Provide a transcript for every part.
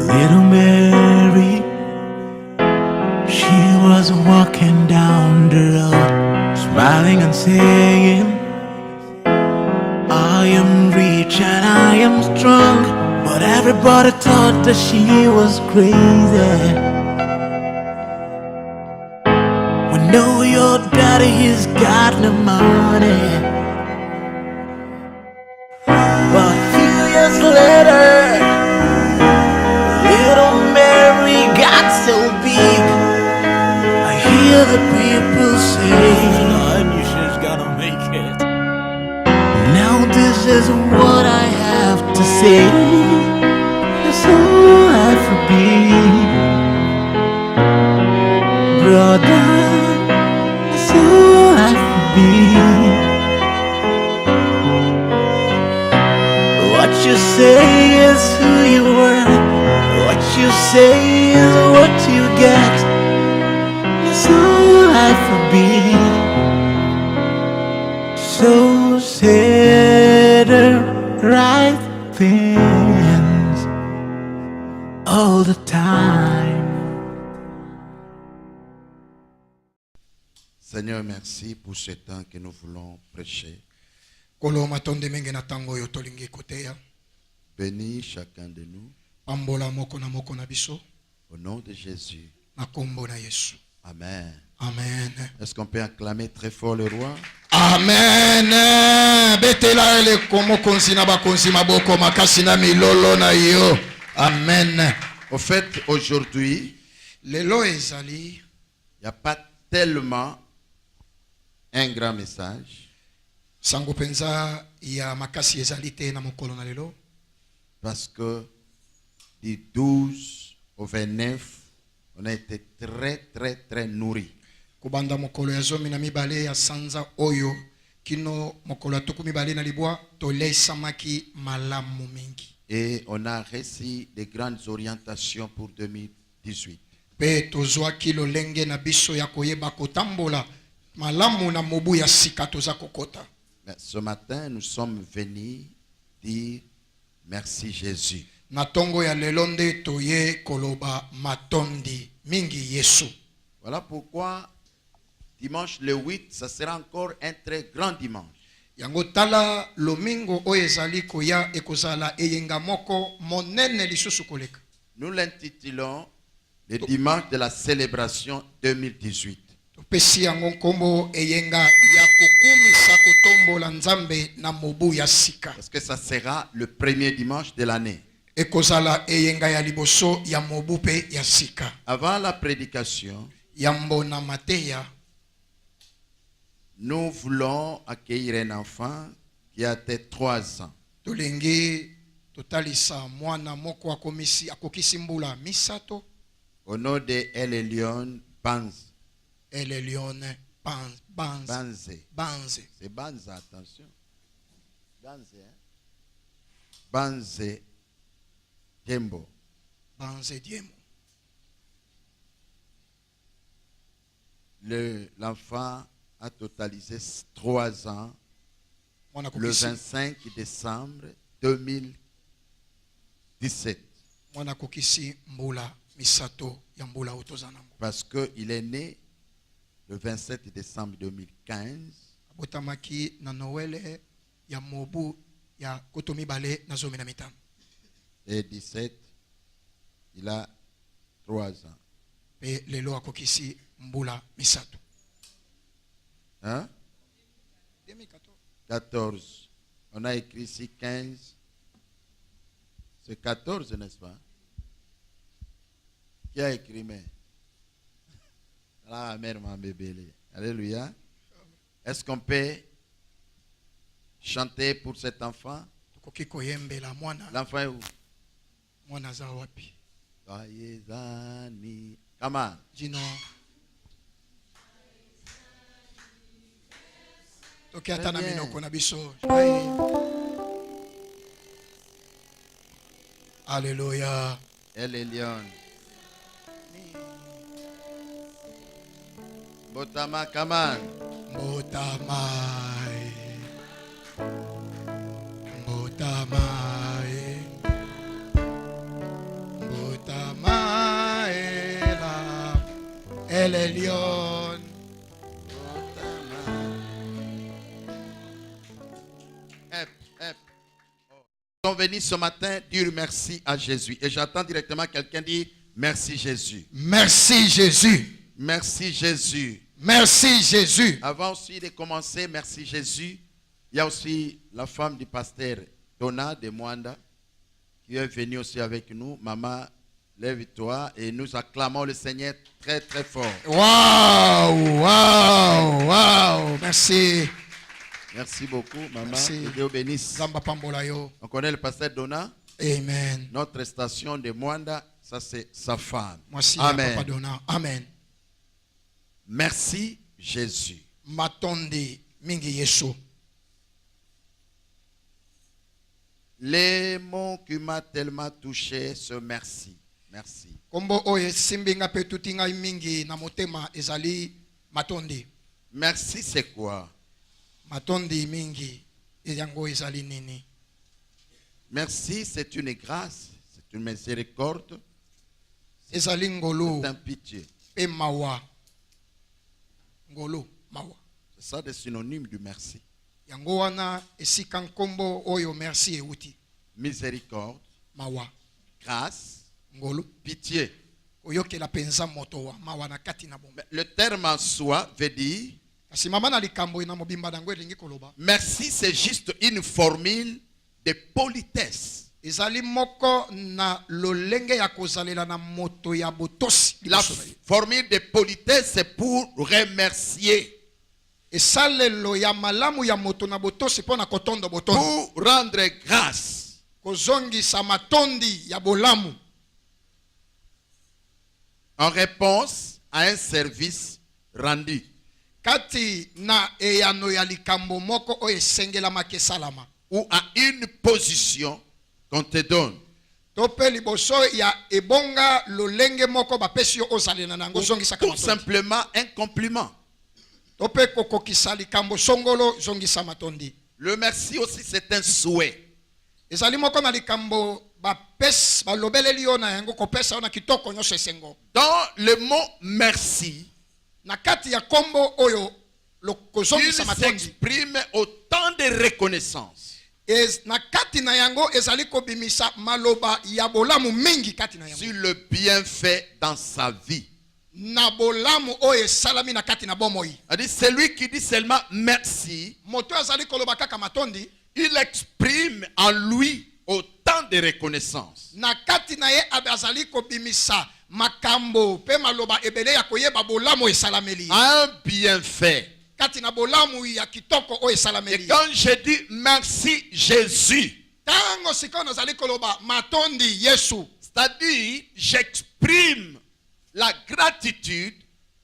Little Mary, she was walking down the road, smiling and saying, I am rich and I am strong, but everybody thought that she was crazy. We know your daddy, he's got no money, but a few years later, little Mary got so big. I hear the people say, Lord, you just gotta make it. Now this is what I have to say. It's all I have to be, brother. It's all I have to be. What you say is who you are. What you say is what you get. It's all I have to be. So say the right things all the time. Seigneur, merci pour ce temps que nous voulons prêcher. Bénis chacun de nous. Au nom de Jésus. Amen. Amen. Est-ce qu'on peut acclamer très fort le roi? Amen. Betela ele komo konsina ba konsima boko makasina milolo na yo. Amen. Au fait, aujourd'hui, Lelo ezali, il n'y a pas tellement un grand message. sango penza ya makasi ezali te na mokolo na lelo. Parce que du 12 au 29, on a été très nourris. Kubanda mokolo ya zomi na mibale ya sanza oyo kino mokolo ya tuku mibale na libwa tolei samaki malamu mingi. Et on a reçu des grandes orientations pour 2018. Pe tozwa kilo lenge na biso ya koyeba kotambola malamu na mobu ya sika toza kokota. Mais ce matin, nous sommes venus dire merci Jésus. Na tongo ya lelonde toye koloba matondi mingi Yesu. Voilà pourquoi dimanche le 8, ça sera encore un très grand dimanche. Yango tala lomingo oyo ezali koya ekozala eyenga moko monene lisusu koleka. Nous l'intitulons le dimanche de la célébration 2018. Topesi yango nkombo eyenga ya kokumisa kotombola nzambe na mobu ya sika. Parce que ça sera le premier dimanche de l'année. Ekozala eyenga ya liboso ya mobu pe ya sika. Avant la prédication, Yambo na mateya, nous voulons accueillir un enfant qui a 3 ans. tolingi totalisa mwana moko akomisi akokisi mbula misato. Au nom de Elelion Banz. Elelione Banze. C'est Banze, attention. Banze, hein? Banze Tembo. Banze Diemo. L'enfant a totalisé 3 ans le 25 décembre 2017. Mwana kokisi mbula misato ya mbula utozanamo. Parce qu'il est né le 27 décembre 2015. Abotamaki na Noël ya mobu ya kotomi bale na zomi na mitano. Et 17, il a 3 ans. Pe lelo akokisi mbula misato. Hein? 14. On a écrit ici 15. C'est 14, n'est-ce pas? Qui a écrit mais? La mère m'a bébé. Alléluia. Est-ce qu'on peut chanter pour cet enfant? L'enfant est où? Soyez amis. Come on. Jino. Tokiata na minoko na biso. Alléluia. Elle est lion. Botama, come on. Botamai. Botamai. El Elyon. Nous sommes venus ce matin dire merci à Jésus. Et j'attends directement quelqu'un dire merci Jésus. Merci Jésus. Merci Jésus. Merci Jésus. Avant aussi de commencer, merci Jésus, il y a aussi la femme du pasteur Donna de Mwanda qui est venue aussi avec nous. Maman, lève-toi et nous acclamons le Seigneur très très fort. Waouh, waouh, waouh. Merci. Merci beaucoup, maman. Merci. Que Dieu bénisse. Zamba pambola yo. On connaît le pasteur Donna. Amen. Notre station de Mwanda, ça c'est sa femme. Merci Amen. Papa Donna. Amen. Merci Jésus. Matondi mingi Yesu. Les mots qui m'ont tellement touché, ce merci. Merci. Kombo oye simbinga pe tutinga mingi na motema ezali matondi. Merci c'est quoi? Matondi mingi yango ezali nini? Merci c'est une grâce, c'est une miséricorde, Ezali ngolo c'est un pitié. pe mawa. Ngolo mawa. C'est ça des synonymes du merci. Yango wana esika nkombo oyo merci euti. Miséricorde, Mawa. grâce, Ngolo. pitié. Oyokela penza moto wa mawa na kati na bomba. Le terme en soi veut dire Kasi mama na likambo ina mobimba dango elingi koloba. merci, c'est juste une formule de politesse. Ezali moko na lolenge ya kozalela na moto ya botosi. La formule de politesse, c'est pour remercier, Esalelo ya malamu ya moto na botosi pona kotondo botondo. pour rendre grâce. Kozongisa matondi ya bolamu. En réponse à un service rendu. Kati na eyano ya likambo moko oyo esengelamaki esalama. Ou à une position qu'on te donne. Tope liboso ya ebonga lolenge moko bapesi yo ozalela nango Ou zongisa tout matondi. simplement un compliment. Tope kokokisa likambo songolo zongisa matondi. Le merci aussi, c'est un souhait. Ezali moko na likambo bapes balobeleli yo na yango kopesa yo na kitoko nyonso esengo. Dans le mot merci, Na kati ya kombo oyo il lokozongisa matondi. s'exprime autant de reconnaissance. Na kati na yango ezali kobimisa maloba ya bolamu mingi kati na yango. Sur le bienfait dans sa vie. Na bolamu oyo esalami na kati na bomoi. C'est-à-dire, celui qui dit seulement merci, Moto azali koloba kaka matondi. il exprime en lui autant de reconnaissance. Na kati na ye azali kobimisa makambo pe maloba ebele ya koyeba bolamu esalameli. Un bienfait. Kati na bolamu ya kitoko oyo Et esalameli. quand je dis merci Jésus, Tango sikoyo nazali koloba matondi Yesu. c'est-à-dire j'exprime la gratitude,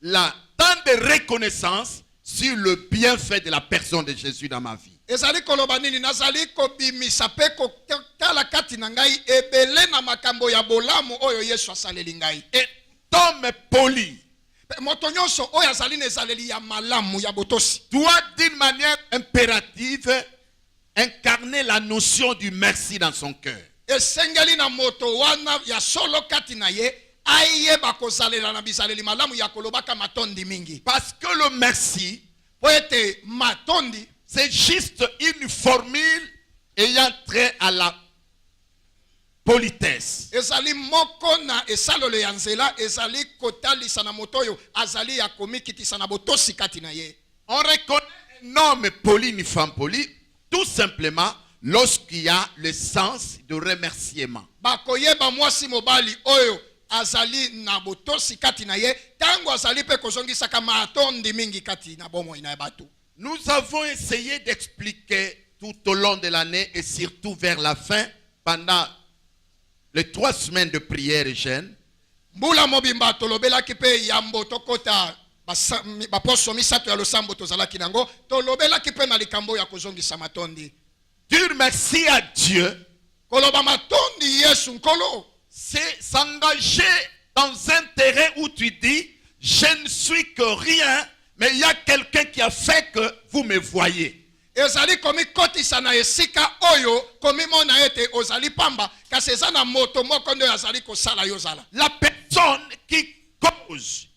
la tant de reconnaissance sur le bienfait de la personne de Jésus dans ma vie. Ezali koloba nini nazali kobimisa pe kotala kati na ngai ebele na makambo ya bolamu oyo Yesu asaleli ngai. Et homme poli Moto nyonso oyo azali na ezaleli ya malamu ya botosi. doit d'une manière impérative incarner la notion du merci dans son cœur. Esengeli na moto wana ya solo kati na ye ayeba kozalela na bizaleli malamu ya kolobaka matondi mingi. Parce que le merci, Po ete matondi c'est juste une formule ayant trait à la politesse. ezali moko na esalelo ya nzela ezali kotalisa na moto oyo azali ya komikitisa na botosi kati na ye. On reconnaît un homme poli, une femme polie, tout simplement lorsqu'il y a le sens de remerciement. Bakoyeba mwasi mobali oyo azali na botosi kati na ye tango azali pe kozongisaka matondi mingi kati na bomoi na bato. Nous avons essayé d'expliquer tout au long de l'année et surtout vers la fin, pendant les 3 semaines de prière et jeûne, Mbula mobimba tolobelaki pe yambo tokota baposo misato ya losambo tozalaki nango tolobelaki pe na likambo ya kozongisa matondi. dire merci à Dieu, Koloba matondi Yesu nkolo. c'est s'engager dans un terrain où tu dis, je ne suis que rien, mais il y a quelqu'un qui a fait que vous me voyez. Ezali komi kotisa na esika oyo komi mona ete ozali pamba kasi eza na moto moko nde azali kosala yo zala. La personne qui cause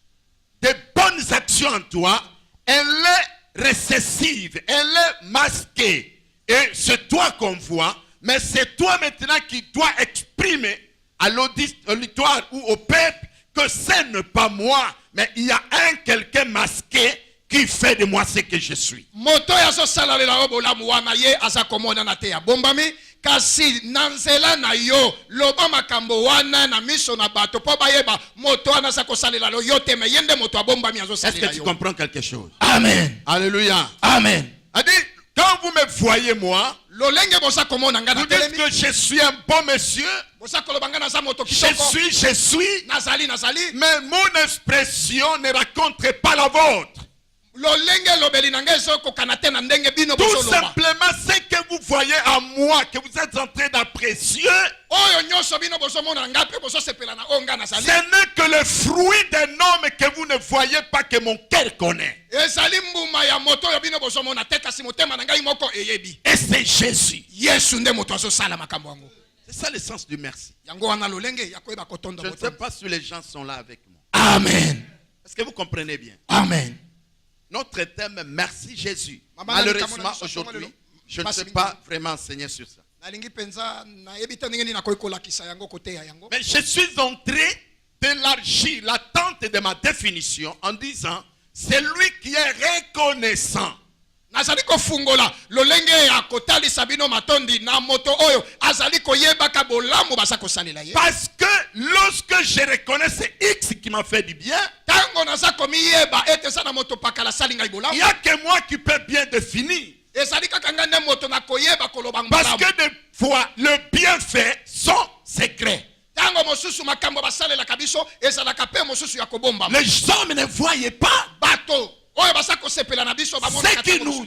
des bonnes actions en toi, elle est récessive, elle est masquée. Et c'est toi qu'on voit, mais c'est toi maintenant qui dois exprimer à l'auditoire ou au peuple que ce n'est pas moi, mais il y a un quelqu'un masqué qui fait de moi ce que je suis. Moto ya so salalela obolamu wana ye aza komona na te ya bombami kasi nanzela na yo loba makambo wana na miso na bato po bayeba moto wana sa kosalela lo yo te me yende moto abombami azo salela yo. Est-ce que tu comprends quelque chose? Amen. Alléluia. Amen. A-dit, quand vous me voyez moi, lolenge bosa komona nga vous na dites telemi que je suis un bon monsieur, bosa koloba nga na za moto je kitoko suis, nazali mais mon expression ne raconte pas la vôtre. lolenge lobeli na nga ezokokana te na ndenge bino Tout bozoloba simplement, ce que vous voyez à moi, que vous êtes en train d'apprécier, oyo nyonso bino bozomona nga mpe bozosepela na oyo nga nazali ce n'est que le fruit d'un homme que vous ne voyez pas, que mon cœur connaît. ezali mbuma ya moto oyo bino bozomona te kasi motema na ngai moko eyebi Et c'est Jésus. yesu nde moto azosala makambo yango C'est ça le sens du merci. yango wana lolenge ya koyeba kotonda Je ne moto sais pas si les gens sont là avec moi. Amen. Est-ce que vous comprenez bien? Amen. Notre thème, merci Jésus. Maman, Malheureusement, aujourd'hui, je ne sais pas vraiment enseigner sur ça. nalingi mpenza nayebi te ndenge nini nakoki kolakisa yango koteya yango Mais je suis en train d'élargir l'attente de ma définition en disant, c'est lui qui est reconnaissant. nazali kofungola lolenge ya kotalisa bino matondi na moto oyo azali koyebaka bolamu baza kosalela ye Parce que lorsque je reconnais c'est X qui m'a fait du bien, ntango naza komiyeba ete eza na moto pakala asali ngai il bolamu n'y a que moi qui peux bien définir. ezali kaka ngai nde moto nakoyeba koloba Parce mbolamu que des fois, le bienfait sont secrets. ntango mosusu makambo basalelaka biso ezalaka mpe mosusu ya kobombama Les hommes ne voyaient pas. bato oyo baza kosepela na biso Ceux qui nous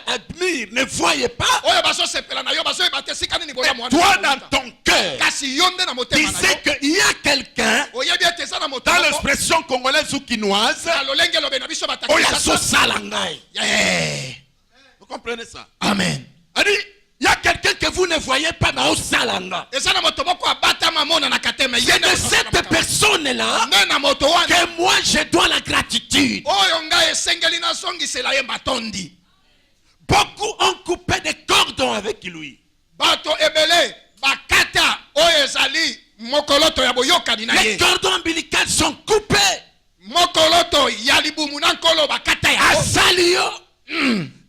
admirent ne voyaient pas. oyo bazosepela na yo bazoyeba te esika nini bolamu Toi, wana dans ton cœur, kasi yo nde na tu motema na sais yo qu'il y a quelqu'un, oyebi ete eza na moto dans moko l'expression congolaise ou quinoise, na lolenge elobe na biso Oya batakisa Sosalangai. Eh. Vous comprenez ça? Amen. Il y a quelqu'un que vous ne voyez pas dans Osalanga. eza na moto moko abatama monanaka te me ye C'est nde de cette personne-là nde na moto wana que moi je dois la gratitude. oyo ngai esengeli nazongisela ye matondi Beaucoup ont coupé des cordons avec lui. bato ebele bakata oyo ezali mokoloto ya boyokani na Les ye cordons ombilicaux sont coupés. mokoloto ya libumu na nkolo bakata À yango Salio.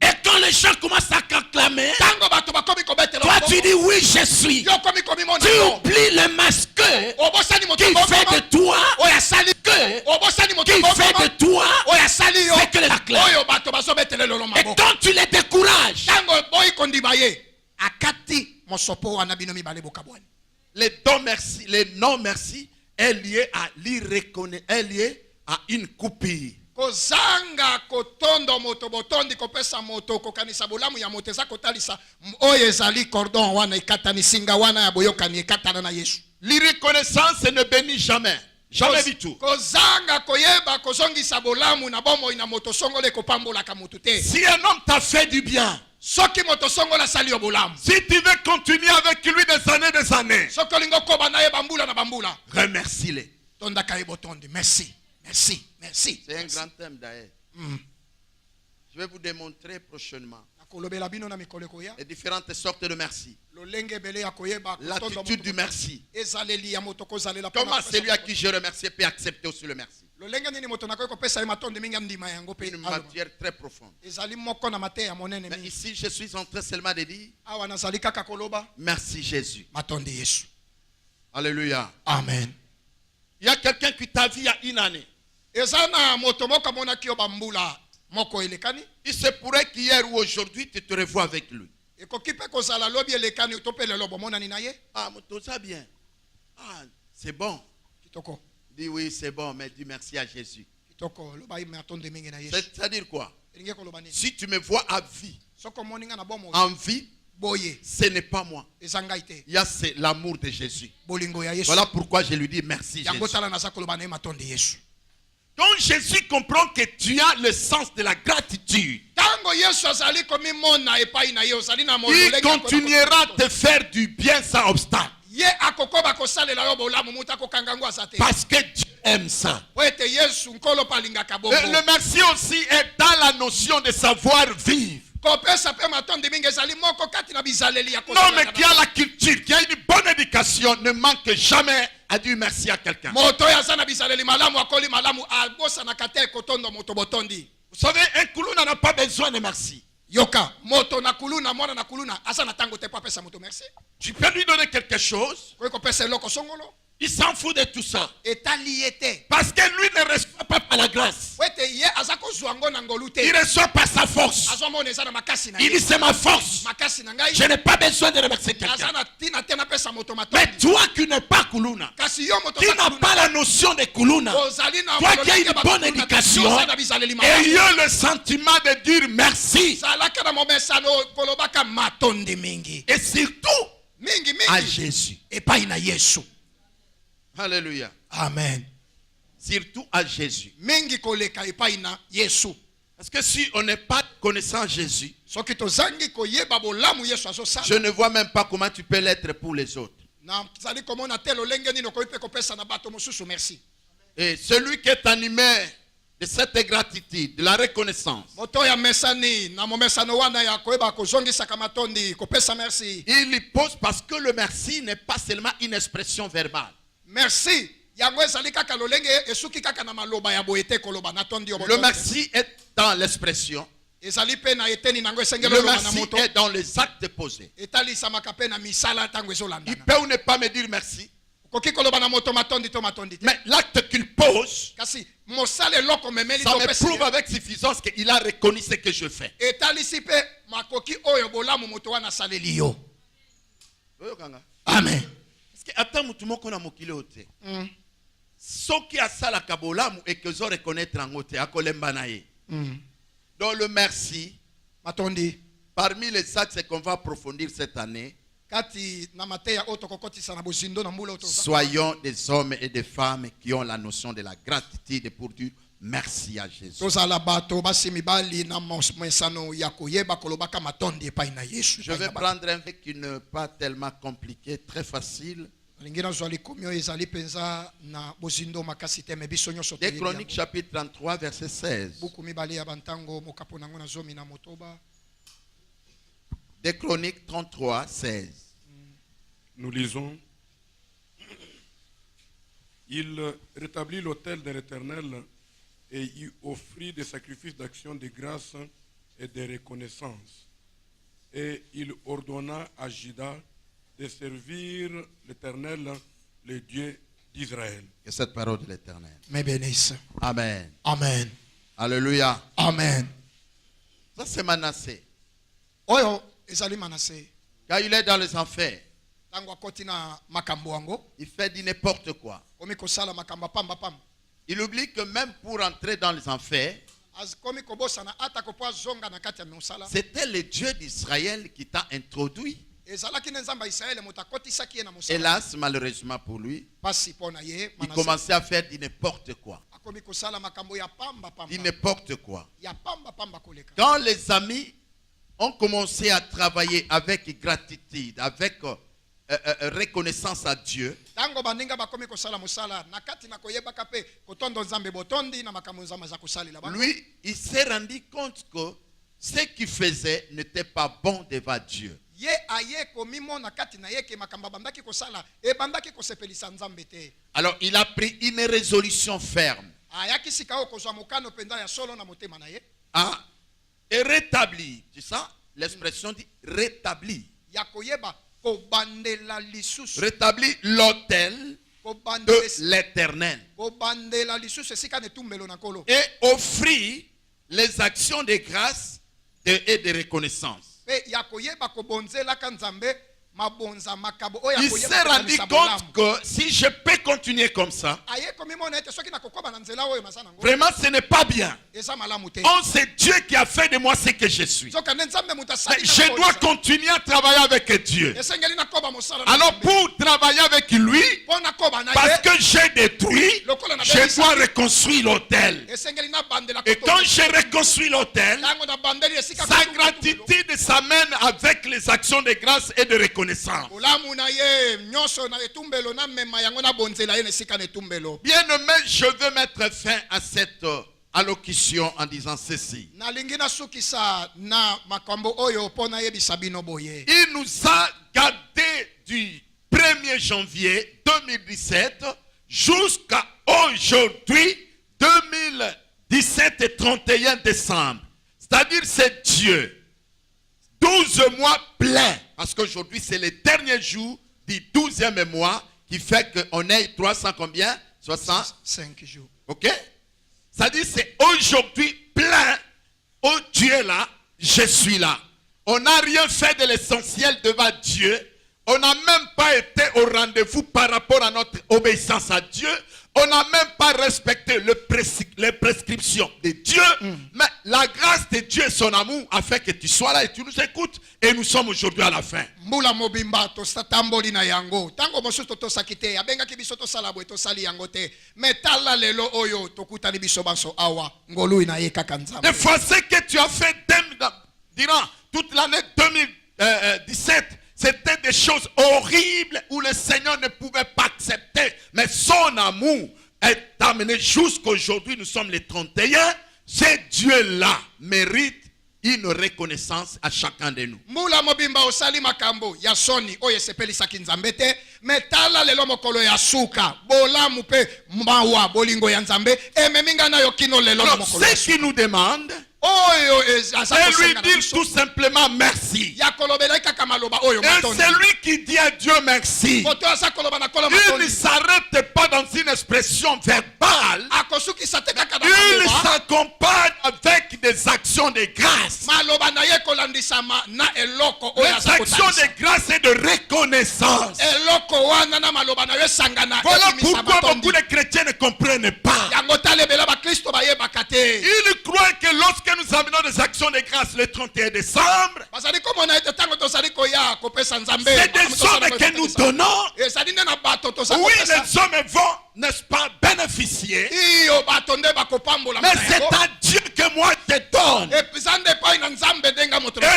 Et quand les gens commencent à acclamer, ntango bato bakomi kobetela toi maboko, tu dis oui, je suis. yo komi komimona Tu yo oublies le masque obosani moto qui fait de toi, oyo asali que, obosani moto qui fait de toi, oyo asali yo c'est que les acclament. oyo bato bazobetela lelo Et maboko quand tu les décourages, ntango boyi kondima ye akati mosopo wana bino mibale bokabwani les dons merci, les non merci est lié à l'irreconnaissance, est lié à une coupure. kozanga kotondo moto botondi kopesa moto kokanisa bolamu ya moto eza kotalisa oyo ezali cordon wana ekatani singa wana ya boyokani ekatana na yesu L'irreconnaissance ne bénit jamais. Jamais du tout. kozanga koyeba kozongisa bolamu na bomoi na moto songolo ekopambolaka motu te Si un homme t'a fait du bien, soki moto songolo asali yo bolamu si tu veux continuer avec lui des années, soki olingi okoba na ye bambula na bambula remercie-les. tondaka ye botondi merci merci merci C'est un grand thème d'ailleurs. Je vais vous démontrer prochainement nakolobela bino na mikolo ekoya les différentes sortes de merci. lolenge ebele ya koyeba kotonda L'attitude moto du merci. ezaleli ya moto kozalela mpona Comment kopesa celui à moto qui je remercie peut accepter aussi le merci? lolenge nini moto nakoki kopesa ye matondi mingi andima yango mpe Une matière très profonde. ezali moko na mateya monene Mais mingi ici, je suis en train seulement de dire awa nazali kaka koloba merci Jésus. matondi yesu Alléluia. amen Il y a quelqu'un qui t'a vu il y a une année. eza na moto moko amonaki yo bambula moko elekani Il se pourrait qu'hier ou aujourd'hui, tu te revois avec lui. ekoki mpe kozala lobi elekani to mpe lelo bomonani na ye Ah, mais tout ça bien. Ah, c'est bon. kitoko Dis oui, c'est bon, mais dis merci à Jésus. kitoko loba ye matondi mingi na yesu C'est-à-dire quoi? elingi koloba nini Si tu me vois à vie, soki omoni nga na bomoi en vie, boye ce n'est pas moi. eza ngai te Il y a c'est l'amour de Jésus. bolingo ya yesu Voilà pourquoi je lui dis merci yango Jésus. tala naza koloba na ye matondi yesu Quand Jésus comprend que tu as le sens de la gratitude, ntango yesu azali komimona epai na ye ozali na il mololenge ya koyeba continuera à kotonda. te faire du bien sans obstacle. ye akokoba kosalela yo bolamu mutu akokanga yango aza te Parce que Dieu aime ça. po ete yesu nkolo mpe alingaka bongo. Le merci aussi est dans la notion de savoir vivre. kopesa mpe matondi mingi ezali moko kati na bizaleli ya L'homme qui a la culture, qui a une bonne éducation, ne manque jamais à dire merci à quelqu'un. moto oyo aza na bizaleli malamu akoli malamu abosanaka te kotondo moto botondi. Vous savez, un kuluna n'a pas besoin de merci. yoka moto na kuluna mwana na kuluna aza na ntango te po apesa moto merci. Tu peux lui donner quelque chose, koki kopesa eloko songolo il s'en fout de tout ça. etali ye te Parce que lui ne reçoit pas par la grâce. po ete ye aza kozwa yango na ngolu te. Il reçoit par sa force. azomona eza na makasi na Il ye dit c'est ma force. makasi na ngai Je n'ai pas besoin de remercier aza quelqu'un. na ntina te napesa moto Mais matondi. toi qui n'es pas kuluna, kasi yo moto qui oza n'a kuluna, pas la notion de kuluna, ozali na toi qui as molongi une ya bonne bakuluna, éducation, yo oza na bizaleli malamu. ayez le sentiment de dire merci. zalaka na momesano kolobaka matondi mingi Et surtout mingi à mingi Jésus. epai na yesu. Alléluia. amen. Surtout à Jésus. mingi koleka epai na yesu. Parce que si on n'est pas connaissant Jésus, soki tozangi koyeba bolamu yesu azosala je ne vois même pas comment tu peux l'être pour les autres. nazali komona te lolenge nini okoki mpe kopesa na bato mosusu merci. Et celui qui est animé de cette gratitude, de la reconnaissance, moto oyo amesani na momesano wana ya koyeba kozongisaka matondi kopesa merci. il y pose parce que le merci n'est pas seulement une expression verbale. merci yango ezali kaka lolenge esuki kaka na maloba ya boye te koloba natondi yo Le botondi. merci est dans l'expression. ezali mpe na eteni nango esengeli Le oloba na merci moto est dans les actes posés. etalisamaka mpe na misala ntango Il ezolandana. peut ou ne pas me dire merci, okoki koloba na moto matondi to matondi te. mais l'acte qu'il pose, kasi mosala eloko memeli ça me topesi prouve avec suffisance qu'il a reconnu ce que je fais. etalisi mpe makoki oyo bolamu moto wana asaleli yo. amen. Parce que ata mutu moko na mokili oyo te, soki asalaka bolamu ekezo reconnaître yango te akolemba na ye. Donc le merci, matondi parmi les axes qu'on va approfondir cette année, kati na mateya oyo tokokotisa na bozindo na mbula oyo toza. soyons des hommes et des femmes qui ont la notion de la gratitude pour dire merci à Jésus. tozala bato basi mibali na mesano ya koyeba kolobaka matondi epai na yesu. Je vais prendre un verset qui n'est pas tellement compliqué, très facile. alingi nazwa likomi oyo ezali mpenza na bozindo makasi te me biso nyonso Des toyebi Chroniques yango. chapitre 33 verset 16. buku mibale ya bantango mokapo nango na zomi na motoba. Des Chroniques 33, 16. Nous lisons: Il rétablit l'autel de l'Éternel et y offrit des sacrifices d'action de grâce et de reconnaissance. Et il ordonna à Juda de servir l'Éternel, le Dieu d'Israël. Que cette parole de l'Éternel. me bénisse. Amen. amen. Alléluia. amen. Ça c'est Manassé. oyo ezali manase Quand il est dans les enfers, ntango akoti na makambo yango il fait du n'importe quoi. komi kosala makambo apamba pamba. Il oublie que même pour entrer dans les enfers, komi kobosana atako po azonga na kati ya mosala. c'était le Dieu d'Israël qui t'a introduit. ezalaki na nzambe ya israele moto akotisaki ye na mosala. Hélas, malheureusement pour lui, pasi mpo na ye il Manase commençait à faire du n'importe quoi. akomi kosala makambo ya pamba pamba. Du n'importe quoi. ya pamba pamba koleka. Quand les amis ont commencé à travailler avec gratitude, avec reconnaissance à Dieu, ntango baninga bakomi kosala mosala na kati na koyebaka mpe kotondo nzambe botondi na makambo nzambe aza kosalela bango. lui, il s'est rendu compte que ce qu'il faisait n'était pas bon devant Dieu. ye aye komimona kati na ye ke makambo abandaki kosala ebandaki kosepelisa nzambe te. Alors il a pris une résolution ferme ayaki sika oyo kozwa mokano mpenza ya solo na motema na ye et rétablir. Tu sais, l'expression dit rétablir. ya koyeba kobandela lisusu. Rétablir l'autel de l'Éternel. kobandela lisusu esika na etumbelo na nkolo. Et offrir les actions de grâce et de reconnaissance. mpe ya koyeba kobonzelaka nzambe mabonza makabo oyo Il s'est rendu compte que si je peux continuer comme ça, aye komimona ete soki nakokoba na nzela oyo naza nango vraiment ce n'est pas bien. eza malamu te. Oh, c'est Dieu qui a fait de moi ce que je suis. soki nde nzambe moto Mais asali je dois continuer à travailler avec Dieu. esengeli nakoba mosala na Alors Nzambe. pour travailler avec lui, mpo nakoba na parce ye que j'ai détruit, lokola na je je dois reconstruire l'autel. Et quand je reconstruis l'autel, sa gratitude s'amène avec les actions de grâce et de reconnaissance. Bien-aimé, je veux mettre fin à cette allocution en disant ceci. Il nous a gardés du 1er janvier 2017 jusqu'à aujourd'hui 2017 et 31 décembre. C'est-à-dire c'est Dieu. 12 mois pleins. Parce qu'aujourd'hui c'est le dernier jour du 12e mois qui fait qu'on est 300 combien? 65 jours. Ok? C'est-à-dire c'est aujourd'hui plein. Oh Dieu est là, je suis là. On n'a rien fait de l'essentiel devant Dieu. On n'a même pas été au rendez-vous par rapport à notre obéissance à Dieu. On n'a même pas respecté les prescriptions de Dieu. Mais la grâce de Dieu et son amour a fait que tu sois là et tu nous écoutes. Et nous sommes aujourd'hui à la fin. Mbula mobimba to satamboli na yango. Tango mosusu to sakite. Abenga kibiso to salabwe to sali yango te. Metala lelo oyo to kutani biso banso awa. Ngolu ina ye kaka nzambe. Des fois, ce que tu as fait durant toute l'année 2017, c'était des choses horribles où le Seigneur ne pouvait pas accepter. Mais son amour est amené jusqu'aujourd'hui. Nous sommes les 31. Ce Dieu-là mérite une reconnaissance à chacun de nous. Mula mobimba osali makambo ya soni oye sepeli sakinzambe te. Metala lelo mokolo ya suka. Bola mupe mawa bolingo ya nzambe. Meminga na yokino lelo mokolo. Ce qui nous demande, et lui dire tout simplement merci. Et c'est lui qui dit à Dieu merci. Il ne s'arrête pas dans une expression verbale. Il s'accompagne avec des actions de grâce. Les actions de grâce et de reconnaissance. Voilà pourquoi beaucoup de chrétiens ne comprennent pas. Ils croient que lorsque nous amenons des actions de grâce le 31 décembre, c'est des sommes que nous donnons. Oui, les hommes vont, n'est-ce pas, bénéficier. Mais c'est à Dieu que moi je donne. Et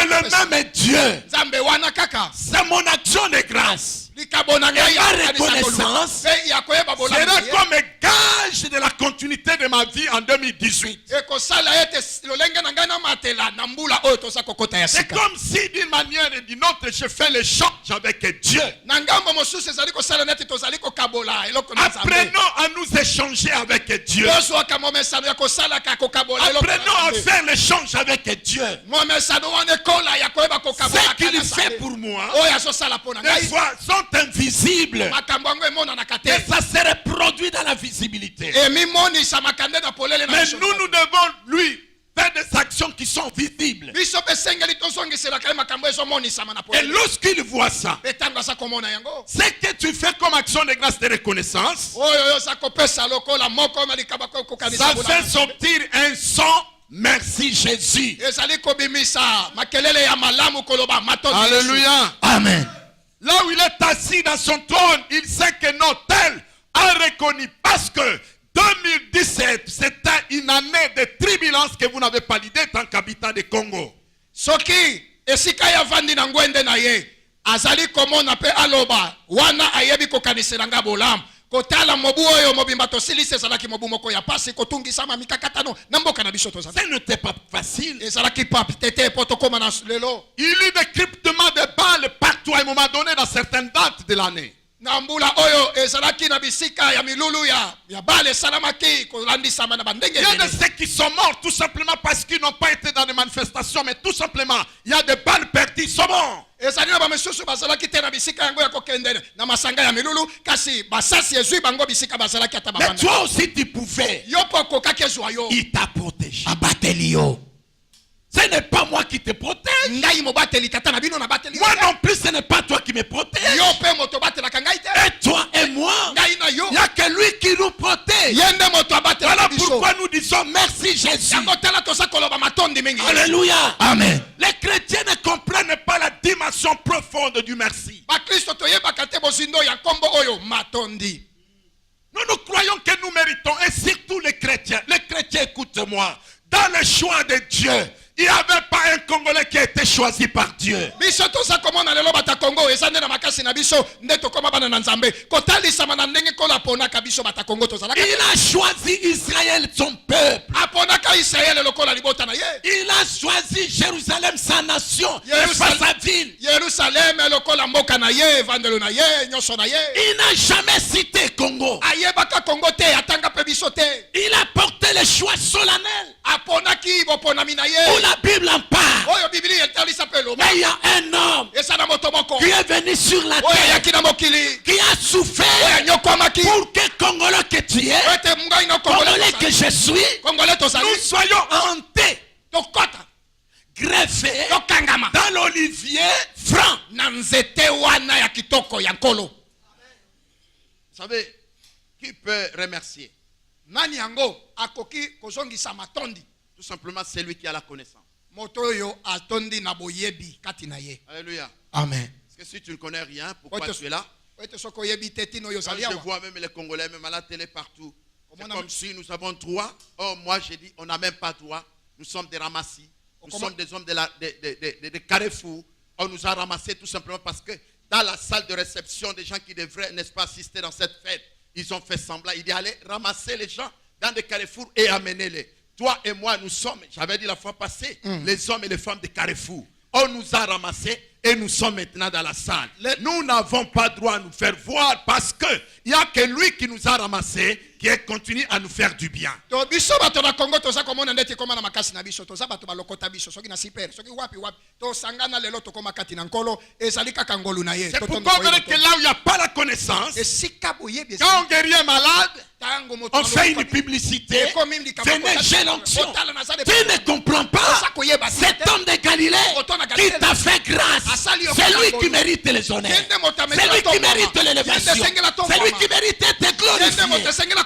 le même Dieu. C'est mon action de grâce. Et ma reconnaissance sera comme gage de la continuité de ma vie en 2018. C'est comme si d'une manière et d'une autre je fais l'échange avec Dieu. Apprenons à nous échanger avec Dieu. Apprenons à faire l'échange avec Dieu. Ce qu'il fait pour moi, des fois, sont invisibles. Et ça se reproduit dans la visibilité. Mais nous devons lui faire des actions qui sont visibles. Et lorsqu'il voit ça, ce que tu fais comme action de grâce de reconnaissance, ça fait sortir un son. Merci Jésus. Alléluia. Amen. Là où il est assis dans son trône, il sait que notre tel a reconnu. Parce que 2017, c'était une année de turbulence que vous n'avez pas l'idée tant qu'habitant de Congo. Soki, esika ya vandi na ngwende na ye, azali komona pe aloba, wana ayebi kokaniselanga bolam. Kotala mobu oyo mobimba to silise salaki mobu moko ya pasi kotungi sama mikakatano na mboka na biso to ça n'était pas facile. Et salaki papi tete potokoma na lelo. Il y eut des cryptements de balles partout à un moment donné dans certaines dates de l'année. Nambula oyo ezalaki na bisika ya milulu ya bale salamaki kolandi sama na bandenge. Il y a de ceux qui sont morts tout simplement parce qu'ils n'ont pas été dans des manifestations, mais tout simplement il y a des balles perdues, ils sont morts. Ezalina ba mesusu bazalaki te na bisika yango ya kokende na masanga ya milulu kasi basasi ezui bango bisika bazalaki ata babanda. Mais toi aussi tu pouvais. Yo poko kakezwa yo. Il t'a protégé. Abateli yo. Ce n'est pas moi qui te protège. Moi non plus, ce n'est pas toi qui me protège. Et toi et moi, il n'y a que lui qui nous protège. Voilà pourquoi nous disons merci Jésus. Alléluia. Amen. Les chrétiens ne comprennent pas la dimension profonde du merci. Nous nous croyons que nous méritons, et surtout les chrétiens. Les chrétiens, écoute-moi. Dans le choix de Dieu, il n'y avait pas un Congolais qui a été choisi par Dieu. biso toza komona lelo bata Congo eza nde na makasi na biso nde tokoma bana na nzambe kotalisama na ndenge kola ponaka biso bata Congo tozalaka. Il a choisi Israël, son peuple. Aponaka Israël lokola libota na ye. Il a choisi Jérusalem, sa nation, Jérusalem. sa ville. Yerusalem lokola mboka na ye evandelo na ye nyonso na ye. Il n'a jamais cité Congo. Ayebaka Congo te atanga pe biso te. Il a porté le choix solennel Aponaki boponami na où ye. la Bible en parle. Oyo Biblia etalisa pe loba. Mais il y a un homme Esa na moto moko. qui est venu sur la Oyo terre, yaki na mokili. qui a souffert Oyo nyokwamaki. pour que Congolais que tu es, Ete mungai no Congolais Congolais que je suis, Congolais tozali. nous soyons hantés, Tokota. greffés Tokangama. dans l'olivier franc. Na nzete wana ya kitoko ya nkolo. Vous savez, qui peut remercier? Nani yango akoki kozongisa matondi. Tout simplement celui qui a la connaissance. Moto oyo atondi na boyebi kati na ye. Alléluia. Amen. Parce que si tu ne connais rien, pourquoi Ouais, tu es là? Ete soko yebi tetino yo Quand zali je awa. vois même les Congolais, même à la télé, partout, c'est Comment on a- comme si nous avons droit. Oh, moi j'ai dit, on n'a même pas droit. Nous sommes des ramassis. Nous Comment- sommes des hommes de Carrefour. On nous a ramassés tout simplement parce que dans la salle de réception, des gens qui devraient, n'est-ce pas, assister dans cette fête, ils ont fait semblant. Il allait ramasser les gens dans des carrefours et amener-les. Toi et moi, nous sommes, j'avais dit la fois passée, les hommes et les femmes de Carrefour. On nous a ramassés et nous sommes maintenant dans la salle. Nous n'avons pas droit à nous faire voir parce qu'il n'y a que lui qui nous a ramassés qui continue à nous faire du bien. To biso bato na Congo toza komona ndeti koma na makasi na biso toza bato balokota biso soki na super soki wapi to sangana lelo to koma kati na nkolo ezali kaka ngolu na ye. C'est pourquoi on verrait que là où il n'y a pas la connaissance, Esika boyebi quand on guérit un malade, tango moto On fait une publicité. Venez, j'ai l'onction. Tu ne comprends pas. Cet homme de Galilée qui t'a fait grâce, c'est lui qui mérite les honneurs. C'est lui qui mérite l'élévation. C'est lui qui mérite d'être glorifié.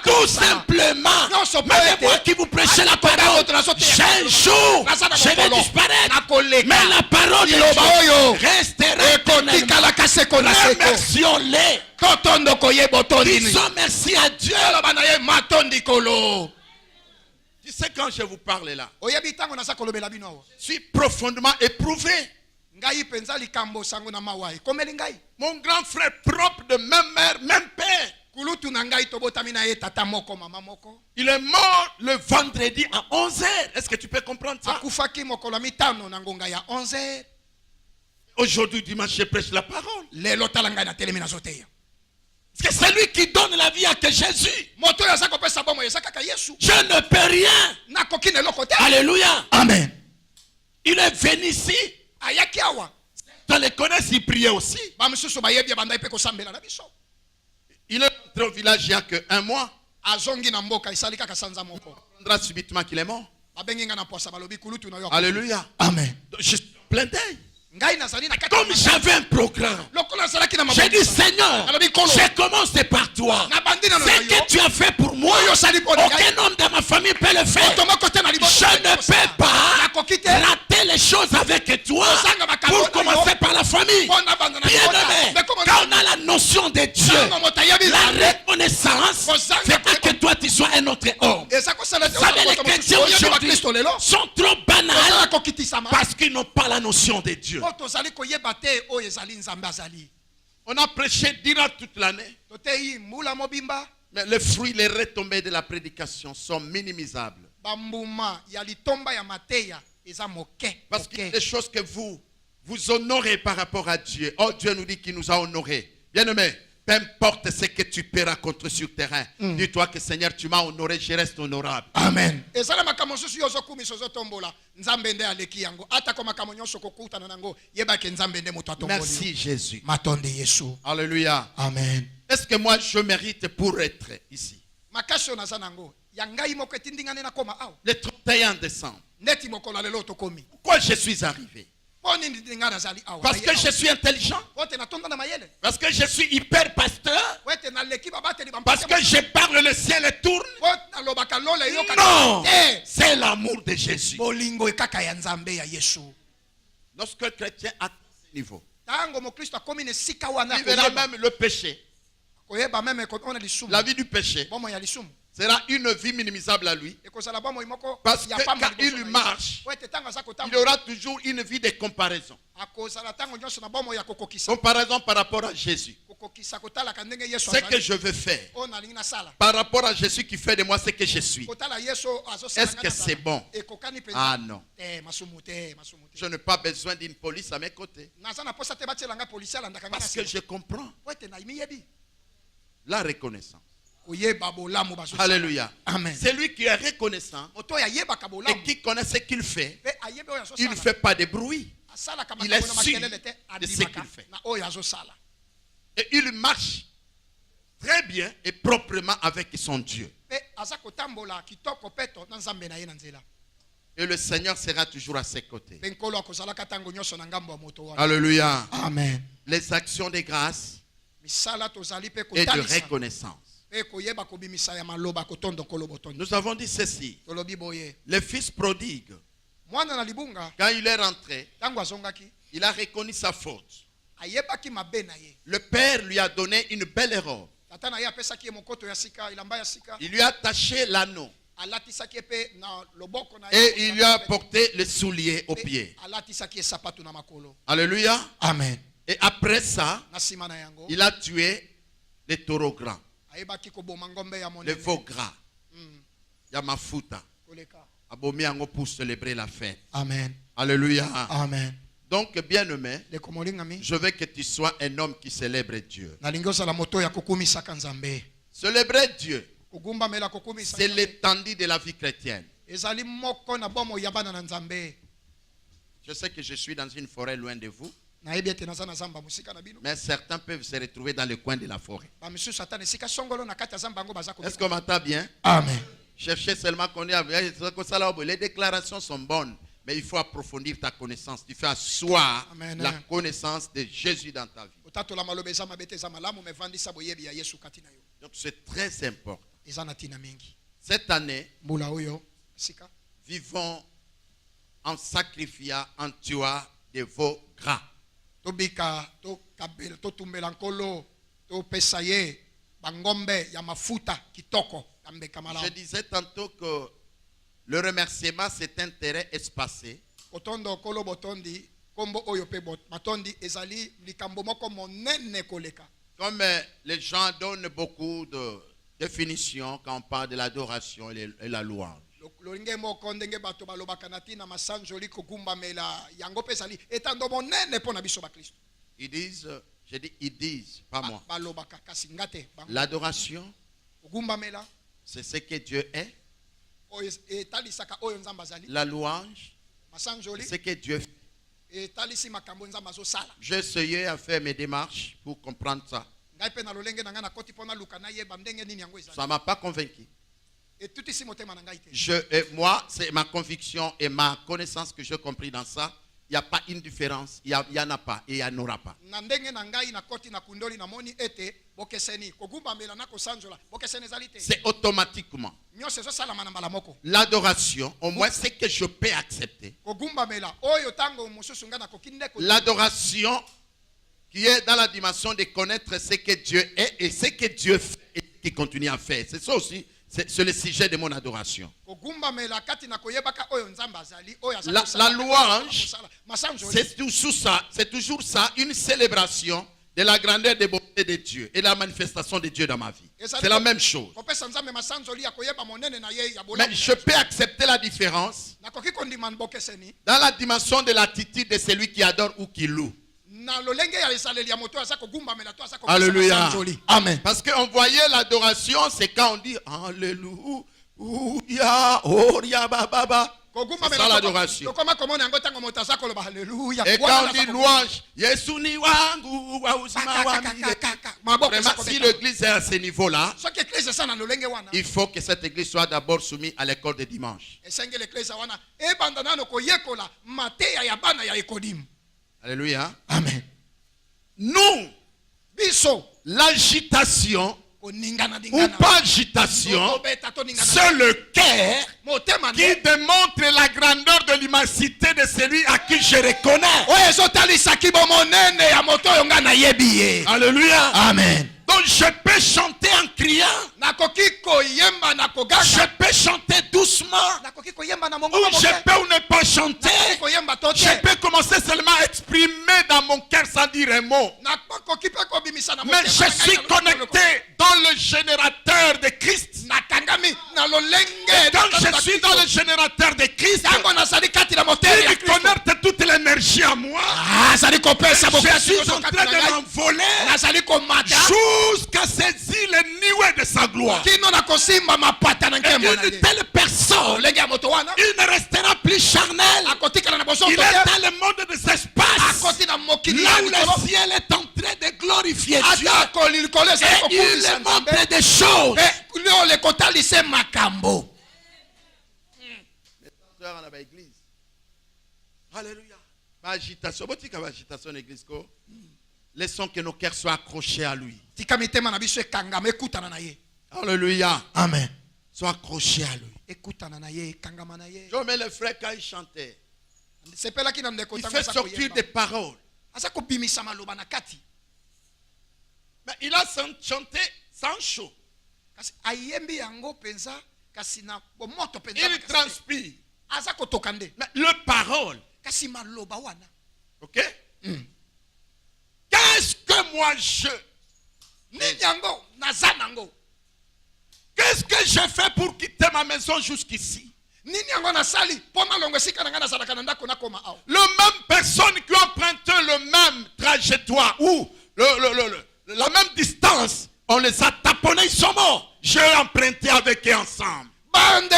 Tout simplement. Même moi qui vous prêchez la parole, j'ai un jour, je vais disparaître. Mais la parole de Dieu restera éternellement. Remercions-les. Disons merci à Dieu. tu sais quand je vous parle là, oyebi tango naza kolobela bino awa je suis profondément éprouvé. ngai penza likambo sango na mawa ekomeli ngai Mon grand frère propre de même mère, même père. kulutu na ngai tobotami na ye tata moko mama moko Il est mort le vendredi à 11h. Est-ce que tu peux comprendre ça? akufaki mokolo ya mitano na ngonga ya 11h Aujourd'hui, dimanche, je prêche la parole. lelo tala ngai na telemi nazoteya Parce que c'est lui qui donne la vie à que Jésus. moto oyo aza kopesa bomo eza kaka yesu Je ne peux rien. nakoki na eloko te Alléluia. amen Il est venu ici. ayaki awa Tu les connais, il priait aussi. bamosusu bayebi bandai mpe kosambela na biso Il est rentré au village il y a qu'un mois. azongi na mboka esali kaka sanza moko On apprendra subitement qu'il est mort. babengi nga na posa balobi kulutu na yo Alléluia. amen Donc, je suis plein d'œil. ngai nazali na kati Comme j'avais un programme. lokola azalaki na J'ai dit, maboko Seigneur, je commence par toi. nabandi na Ce que tu as fait pour moi, oyo osali mpo na ngai aucun homme de ma famille peut le faire. moto moko te na liboso Je ne peux pas nakoki te rater les choses avec toi pour commencer par la famille. mpo nabanda na Bien-aimé, quand on a la notion de Dieu, ntango moto ayebi la nzambe reconnaissance fait pas que toi tu sois un autre homme. eza kosala te Vous savez, les chrétiens aujourd'hui bakristo lelo sont trop ozala banals kokitisama parce qu'ils n'ont pas la notion de Dieu. mpo tozali koyeba te oyo ezali nzambe azali On a prêché durant toute l'année. toteyi mbula mobimba Mais les fruits, les retombées de la prédication sont minimisables. bambuma ya litomba ya mateya eza moke Parce qu'il y a moke. des choses que vous honorez par rapport à Dieu. Oh, Dieu nous dit qu'il nous a honorés. Bien-aimé, peu importe ce que tu peux rencontrer sur le terrain, dis-toi que Seigneur, tu m'as honoré, je reste honorable. amen ezala makambo mosusu yo ozokumisa ozotombola nzambe nde aleki yango atako makambo nyonso kokutana nango yebake nzambe nde moto atomboli Merci Jésus. matonde yesu Alléluia. amen Est-ce que moi je mérite pour être ici? makasi oyo naza nango ya ngai moko etindingani nakoma awa Le 31 décembre. ndeti mokolo ya lelo tokomi Pourquoi je suis arrivé? mpo nini ndinga nazali awa Parce que je suis intelligent. po ete natonda na mayele Parce que je suis hyper pasteur. po ete naleki babateli Parce que je parle, le ciel tourne. po nalobaka lola eyoka Non, te c'est l'amour de Jésus. bolingo ekaka ya nzambe ya yesu Lorsque le chrétien atteint ce niveau, ntango mokristo akomi na esika wana il verra même le péché. La vie du péché sera une vie minimisable à lui. Parce que quand il marche, il aura toujours une vie de comparaison. Comparaison par rapport à Jésus. Ce que je veux faire par rapport à Jésus qui fait de moi ce que je suis. Est-ce que c'est bon? Ah non. Je n'ai pas besoin d'une police à mes côtés. Parce que je comprends la reconnaissance. Alléluia. Amen. C'est lui qui est reconnaissant et qui connaît ce qu'il fait. Il ne fait pas de bruit. Il est sûr de ce qu'il fait. Et il marche très bien et proprement avec son Dieu. Et le Seigneur sera toujours à ses côtés. Alléluia. Amen. Les actions de grâce et de reconnaissance. Nous avons dit ceci. Le fils prodigue, quand il est rentré, il a reconnu sa faute. Le père lui a donné une belle robe. Il lui a attaché l'anneau. Et il lui a porté les souliers aux pieds. Alléluia. Amen. Et après ça, il a tué les taureaux grands, les veaux gras. Yamafuta. Abomi ango pour célébrer la fête. Amen. Alléluia. Amen. Donc, bien-aimé, je veux que tu sois un homme qui célèbre Dieu. Célébrer Dieu, c'est l'étendue de la vie chrétienne. Je sais que je suis dans une forêt loin de vous, mais certains peuvent se retrouver dans le coin de la forêt. Est-ce qu'on m'entend bien? Amen. Cherchez seulement qu'on ait. Les déclarations sont bonnes, mais il faut approfondir ta connaissance. Tu fais asseoir la connaissance de Jésus dans ta vie. Donc c'est très important. Cette année, vivons en sacrifiant, en tuant des veaux gras. Je disais tantôt que le remerciement, c'est un terrain espacé. Comme les gens donnent beaucoup de définitions quand on parle de l'adoration et la louange. Ils disent, je dis ils disent, pas moi. L'adoration, c'est ce que Dieu est. La louange, c'est ce que Dieu fait. J'ai essayé à faire mes démarches pour comprendre ça. Ça ne m'a pas convaincu. Moi, c'est ma conviction et ma connaissance que j'ai compris dans ça. Il n'y a pas une différence. Il n'y en a pas et il n'y en aura pas. C'est automatiquement. L'adoration, au moins c'est que je peux accepter. L'adoration qui est dans la dimension de connaître ce que Dieu est et ce que Dieu fait et qui continue à faire. C'est ça aussi. C'est le sujet de mon adoration. La louange, c'est toujours ça, une célébration de la grandeur des bontés de Dieu et la manifestation de Dieu dans ma vie. C'est la même chose. Mais je peux accepter la différence dans la dimension de l'attitude de celui qui adore ou qui loue. Alléluia. Amen. Parce qu'on voyait l'adoration, c'est quand on dit Alléluia, Oria Baba. C'est ça l'adoration. Et quand on dit louange, Yesu ni wangu wa uzima wa milele. Vraiment, si l'église est à ce niveau-là, il faut que cette église soit d'abord soumise à l'école de dimanche. Alléluia. Amen. Nous, l'agitation ou pas agitation, c'est le cœur qui démontre la grandeur de l'immensité de celui à qui je reconnais. Alléluia. Amen. Donc je peux chanter en criant. Je peux chanter doucement. Ou je peux ou ne pas chanter. Je peux commencer seulement à exprimer dans mon cœur sans dire un mot. Mais je suis connecté dans le générateur de Christ. Et quand je suis dans le générateur de Christ, il connecte toute l'énergie à moi. Je suis en train de m'envoler jusqu'à saisir le niveau de sa gloire. Et une telle personne, il ne restera plus charnel. Il est dans le monde des espaces, là où le ciel est en train de glorifier Dieu. Et il lui montre des choses. Alléluia. Agitation. Agitation l'église. Laissons que nos cœurs soient accrochés à lui. Alléluia. Amen. Sois accrochés à lui. Je mets le frère quand il chantait. Il fait sortir des paroles. Mais il a chanté sans chaud. Il transpire. Mais le parole. Ok? Qu'est-ce que moi je? Qu'est-ce que j'ai fait pour quitter ma maison jusqu'ici? Le même personne qui a emprunté le même trajectoire ou la même distance, on les a taponnés, ils sont morts. J'ai emprunté avec eux ensemble. Mais moi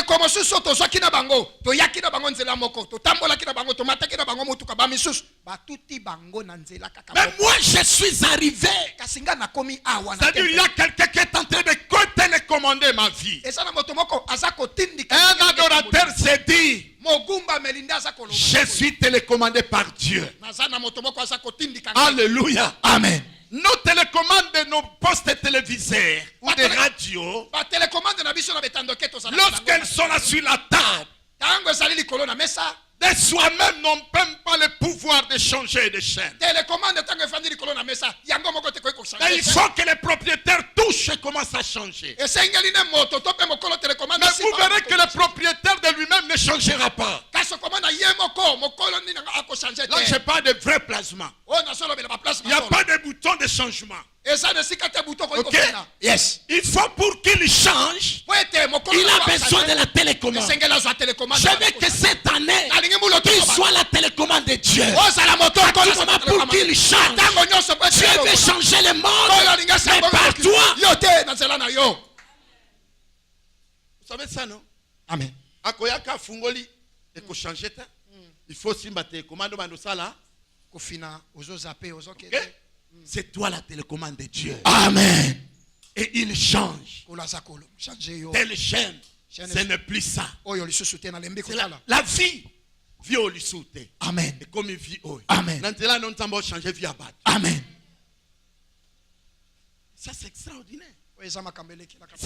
je suis arrivé. C'est-à-dire il y a quelqu'un qui est en train de télécommander ma vie. Un adorateur s'est dit, je suis télécommandé par Dieu. Alléluia. Amen. Nos télécommandes de nos postes téléviseurs ou des radios, lorsqu'elles sont là sur la table, de soi-même n'ont même pas le pouvoir de changer de chaîne. Mais il faut que les propriétaires touchent et commencent à changer. Mais vous verrez que le propriétaire de lui-même ne changera pas. Là, je parle de vrai placement. Il n'y a pas de bouton de changement. Ok? Yes. Il faut pour qu'il change, Il a besoin de la télécommande. Je veux que cette année, qu'il soit la télécommande de Dieu. Pour qu'il change. Dieu veut changer le monde, mais par toi. Vous savez ça, non? Amen. Akoyaka fungoli et ko changer ta. Il faut simba télécommande bando sala. C'est toi la télécommande de Dieu. Amen. Et il change. Tel chaîne, ce n'est plus ça. C'est la vie. Vie au lissoute. Amen. Et comme il vit au. Amen. Nantela non tambo changer vie à battre. Amen. Ça c'est extraordinaire. Ce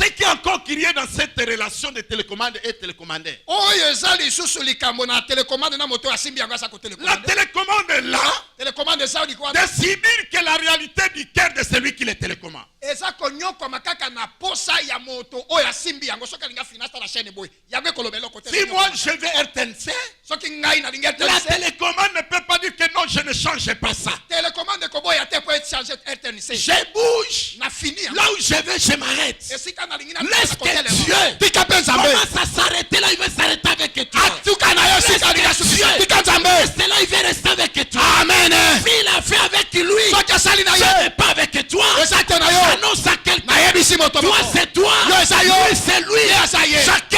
qui est encore crié dans cette relation de télécommande et télécommandé. La télécommande est là. Décider que la réalité du cœur de celui qui le télécommande. Si moi je vais RTNC, la télécommande ne peut pas dire que non, je ne change pas ça. Je bouge. Là où je vais, je m'arrête. Laisse que Dieu commence à s'arrêter là, il veut s'arrêter avec toi. C'est là, il veut rester avec toi. Amen. S'il a fait avec lui, je ne pas avec toi. J'annonce à quelqu'un. Toi, c'est toi. Lui, c'est lui. Chacun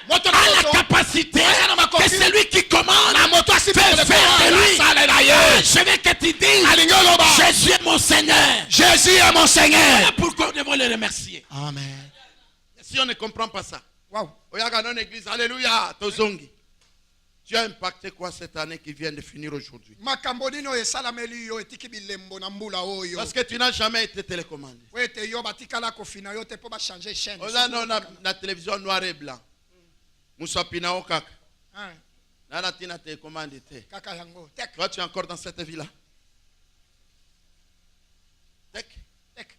a la capacité que c'est lui qui commande. Fait faire de lui. Je veux que tu dises, Jésus est mon Seigneur. Jésus est mon Seigneur. Voilà pourquoi nous devons le remercier. Amen. Si on ne comprend pas ça, Wow. regarde dans l'église, alléluia, Tozongi. Tu as impacté quoi cette année qui vient de finir aujourd'hui? Parce que tu n'as jamais été télécommandé. On a la télévision noir et blanc. Moussa Pinao Kaka. Nana Tina télécommandé. Toi, tu es encore dans cette vie-là.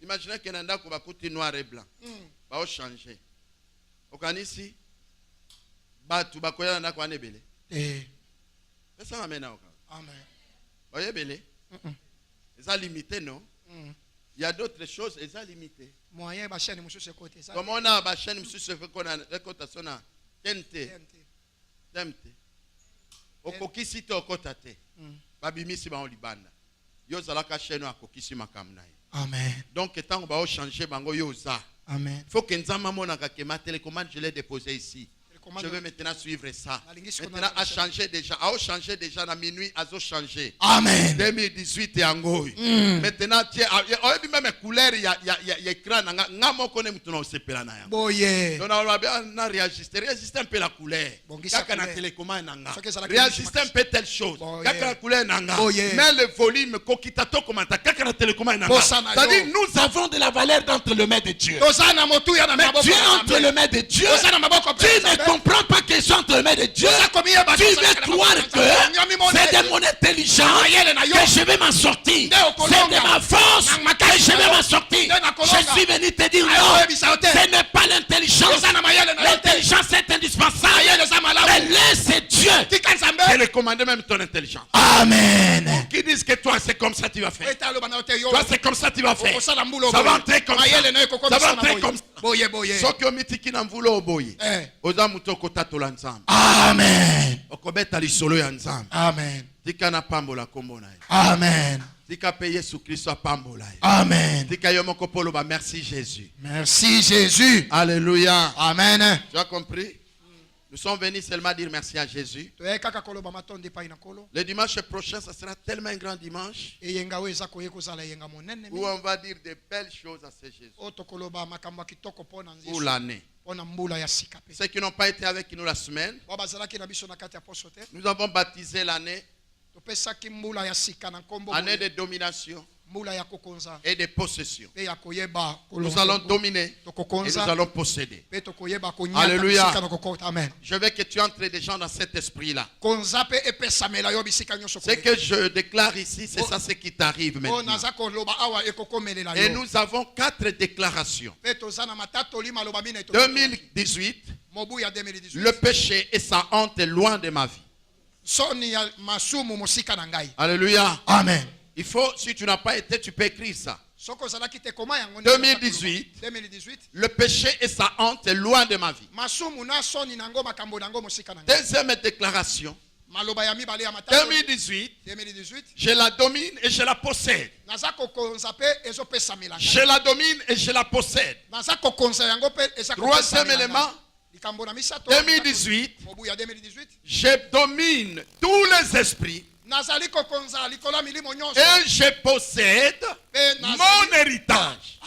Imaginez que nanda ko bakuti noir et blanc. Ba o changer. Okanisi batu bakoya nanda ko anebele. Ça amena oka. Amen. Oyebele. Ça limité non? Il y a d'autres choses, elles sont limitées. Moyen ba chaîne mususu côté ça. Comme on a ba chaîne mususu fait qu'on a récotation na TNT. TNT. Okokisi te okotate. Babimisi ba on libanda. Yo zalaka chaîne akokisi makamna. Amen. Donc tant on va changer bango yoza. Amen. Faut que nzama mona ka ma télécommande je l'ai déposé ici. Je vais maintenant suivre ça. Maintenant a changé déjà. A changé déjà na minuit a changé. Amen. 2018 et angoi. Maintenant tiens a même couleur il y a écran nga moko ne mutuna osepela na ya. Boye. Donc on va bien réajuster un peu la couleur. Kaka na télécommande nanga. Réajuster un peu telle chose. Kaka la couleur nanga. Mais le volume kokitato komanta kaka na télécommande nanga. C'est-à-dire nous avons de la valeur entre les mains de Dieu. Mais Dieu entre les mains de Dieu. Tu ne comprends pas que je suis entre les mains de Dieu. Tu veux croire que c'est de mon intelligence que je vais m'en sortir. C'est de ma force que je vais m'en sortir. Je suis venu te dire non. Ce n'est pas l'intelligence. L'intelligence est indispensable. Mais laisse Dieu télécommander même ton intelligence. Amen. Qui disent que toi c'est comme ça tu vas faire. Toi c'est comme ça tu vas faire. Ça va entrer comme ça. Ça va entrer comme ça. Soki omitiki na mvula oboye. Oza mutoko tatola nzambe. Amen. Okobeta lisolo ya nzambe. Amen. Tika na pambola kombo na ye. Amen. Tika pe Yesu Kristo apambola ye. Amen. Tika yo moko polo ba merci Jésus. Merci Jésus. Alléluia. Amen. Tu as compris? Nous sommes venus seulement dire merci à Jésus. Le dimanche prochain, ça sera tellement un grand dimanche où on va dire de belles choses à ce Jésus pour l'année. Ceux qui n'ont pas été avec nous la semaine, nous avons baptisé l'année année de domination et de possession. Nous allons dominer et nous allons posséder. Alléluia. Je veux que tu entres des gens dans cet esprit-là. Ce que je déclare ici, c'est ça ce qui t'arrive maintenant. Et nous avons 4 déclarations. 2018, le péché et sa honte est loin de ma vie. Alléluia. Amen. Il faut, si tu n'as pas été, tu peux écrire ça. 2018, le péché et sa honte est loin de ma vie. Deuxième déclaration. 2018, je la domine et je la possède. Je la domine et je la possède. Troisième élément. 2018, je domine tous les esprits. Et je possède mon héritage.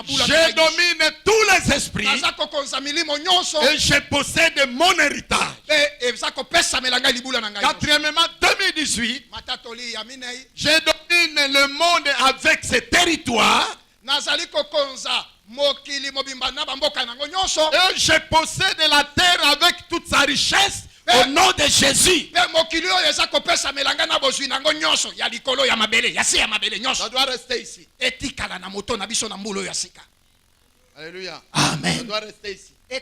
Je domine tous les esprits. Et je possède mon héritage. Quatrièmement, 2018, je domine le monde avec ses territoires. Et je possède la terre avec toute sa richesse au nom de Jésus. Ça doit rester ici. Alléluia. Amen. Ça doit rester ici. Même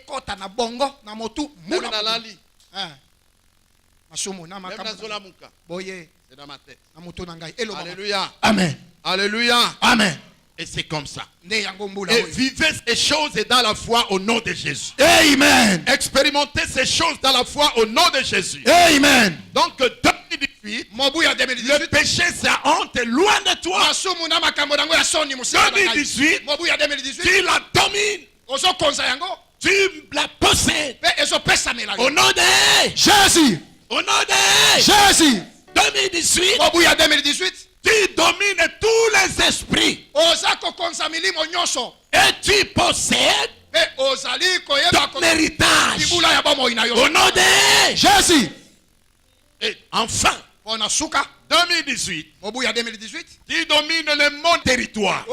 dans la lit. Même dans Zola Mouka. C'est dans ma tête. Alléluia. Amen. Alléluia. Amen. Et c'est comme ça. Et vivez ces choses dans la foi au nom de Jésus. Amen. Expérimentez ces choses dans la foi au nom de Jésus. Amen. Donc 2018, le péché, sa honte est loin de toi. 2018, tu la domines. Tu la possèdes. Au nom de Jésus. Au nom de Jésus. 2018. Tu domines tous les esprits. Et tu possèdes ton héritage. Au nom de Jésus. Et enfin, 2018, tu domines le monde territoire.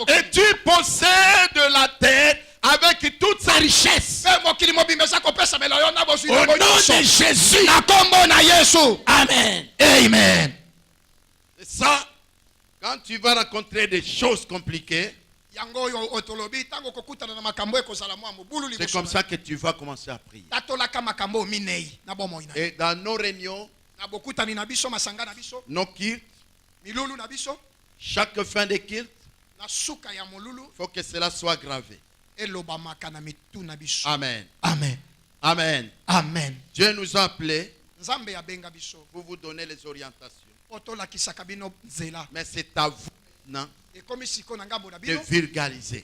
Et tu possèdes la terre avec toute sa richesse. Au Au nom de Jésus. Amen. Amen. Et ça, quand tu vas rencontrer des choses compliquées, c'est comme ça que tu vas commencer à prier. Et dans nos réunions, nos cultes, chaque fin de culte, il faut que cela soit gravé. Amen. Amen. Amen. Amen. Dieu nous a appelés pour vous donner les orientations. Mais c'est à vous maintenant de vulgariser.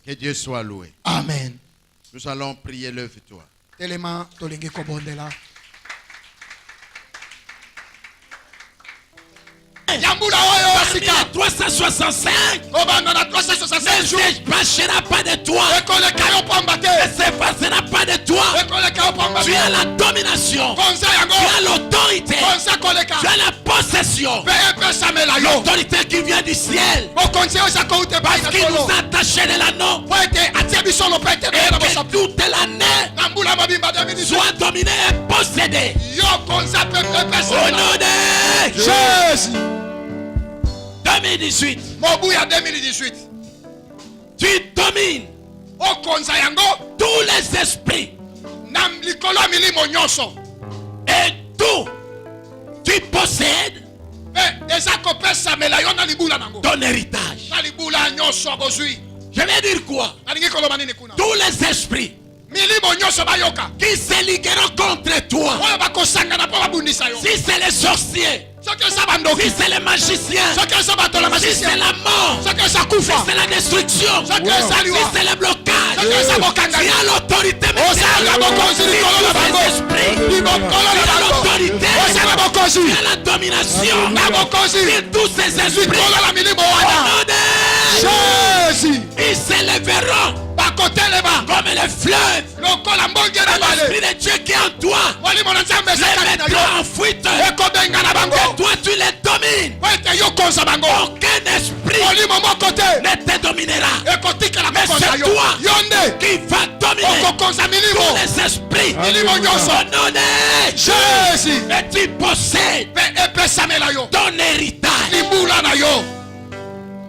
Que Dieu soit loué. Amen. Nous allons prier, lève-toi. Parmi les 365, ne s'effacera pas de toi. Ne s'effacera pas de toi. Tu as la domination. Tu as l'autorité. Tu as la possession. L'autorité qui vient du ciel. Parce qu'il nous a attachés de l'anneau. Et que toute l'année soit dominée et possédée. Au nom de Jésus. 2018. Tu domines tous les esprits. Et tout. Tu possèdes ton héritage. Je vais dire quoi? Tous les esprits qui se ligueront contre toi. Si c'est les sorciers, si c'est les magiciens, si c'est la mort, si c'est la destruction, si c'est le blocage, tu as l'autorité maintenant. Si tous les esprits, tu as l'autorité, tu as la domination. Si tous ces esprits, au nom de Jésus, ils s'élèveront comme les fleuves. L'esprit de Dieu qui est en toi les mettra en fuite. Et toi tu les domines. Aucun esprit ne te dominera. Mais c'est toi qui vas dominer tous les esprits. Au nom de Jésus. Et tu possèdes ton héritage.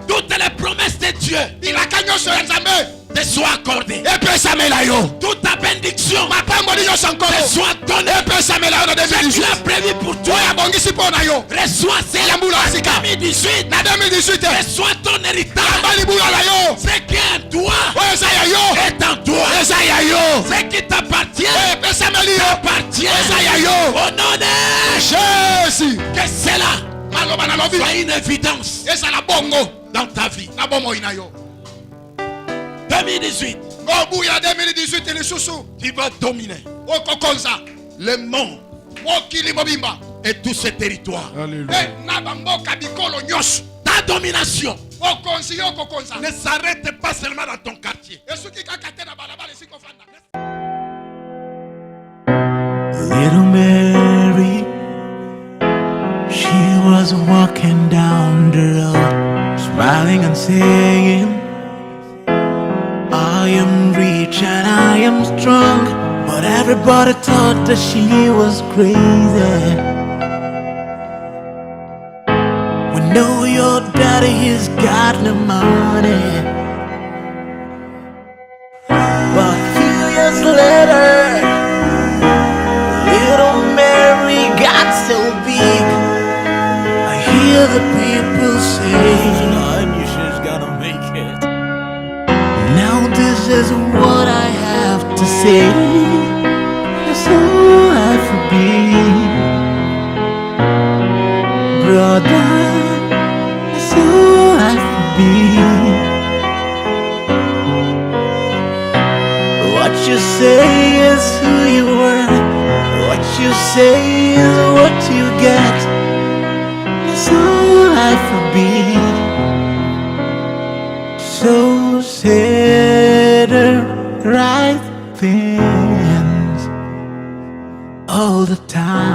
Toutes les promesses de Dieu te soient accordées. Toute ta bénédiction te soit donnée. Ce que tu as prévu pour toi, reçois cela. En 2018, reçois ton héritage. Ce qui est en toi est en toi. Ce qui t'appartient t'appartient. Au nom de Jésus, que cela soit une évidence dans ta vie. 2018, tu vas dominer le monde et tout ce territoire. Ta domination ne s'arrête pas seulement dans ton quartier. Little Mary, she was walking down the road, smiling and saying, I am rich and I am strong, but everybody thought that she was crazy. We know your daddy, he's got no money, but a few years later, little Mary got so big. I hear the people say, son, you just gotta make it. Now this is what I have to say. It's all I have be, brother. It's all I have be. What you say is who you were. What you say is what you get. It's all I have be. So say the right things all the time.